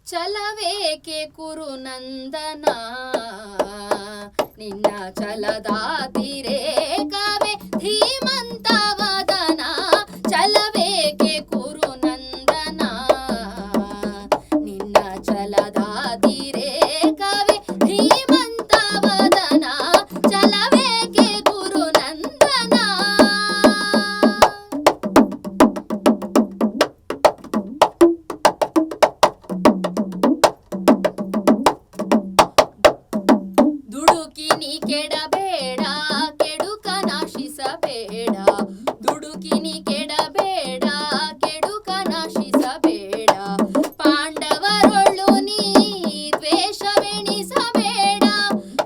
ಚಲವೇಕೆ ಕುರುನಂದನ ನಿನ್ನ ಚಲದಾತಿರೇಕವೇ ಧೀಮಂತ ವದನ ಚಲವೇಕೆ ಕುರುನಂದನ ನಿನ್ನ ಚಲದಾತಿರೇಕವೇ ಧೀಮಂತ ವದನ ಚಲವೇಕೆ ಕುರುನಂದನ ದುಡುಕಿನಿ ಕೆಡಬೇಡ ಕೆಡುಕ ನಾಶಿಸಬೇಡ ದುಡುಕಿನಿ ಕೆಡಬೇಡ ಕೆಡುಕ ನಾಶಿಸಬೇಡ ಪಾಂಡವರೊಳು ನೀ ದ್ವೇಷವೆಣಿಸಬೇಡ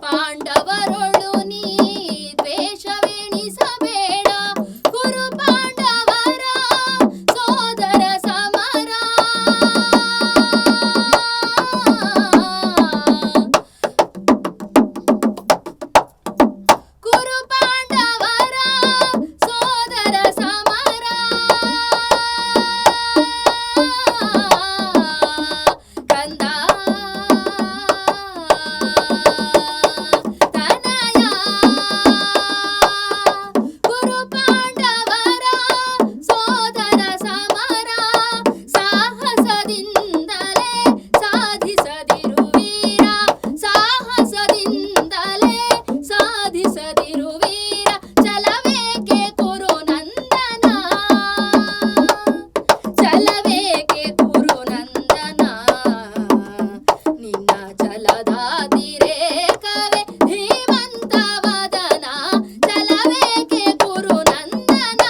ಪಾಂಡವರೊಳು ನೀ ದ್ವೇಷವೆಣಿಸಬೇಡ ಕುರು ಪಾಂಡವರ ಸೋದರ ಸಮರ ಕುರು ಪಾಂಡವರ ಸೋದರ ಸಮರ ಕಂದ ತನಯ ಕುರು ಪಾಂಡವರ ಸೋದರ ಸಮರ ಸಾಹಸದಿಂದಲೇ ಸಾಧಿಸದಿರು ವೀರ ಸಾಹಸದಿಂದಲೇ ಸಾಧಿಸದಿರು ವೀರ ಚಲವೇಕೆ ಕುರುನಂದನ ಚಲವೇಕೆ ಕುರುನಂದನ ನಿನ್ನ ಚಲದಾತಿರೇಕವೇ ಧೀಮಂತ ವದನ ಚಲವೇಕೆ ಕುರುನಂದನ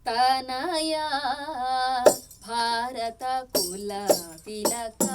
ತನಯ ಭಾರತ ಕುಲ ತಿಲಕ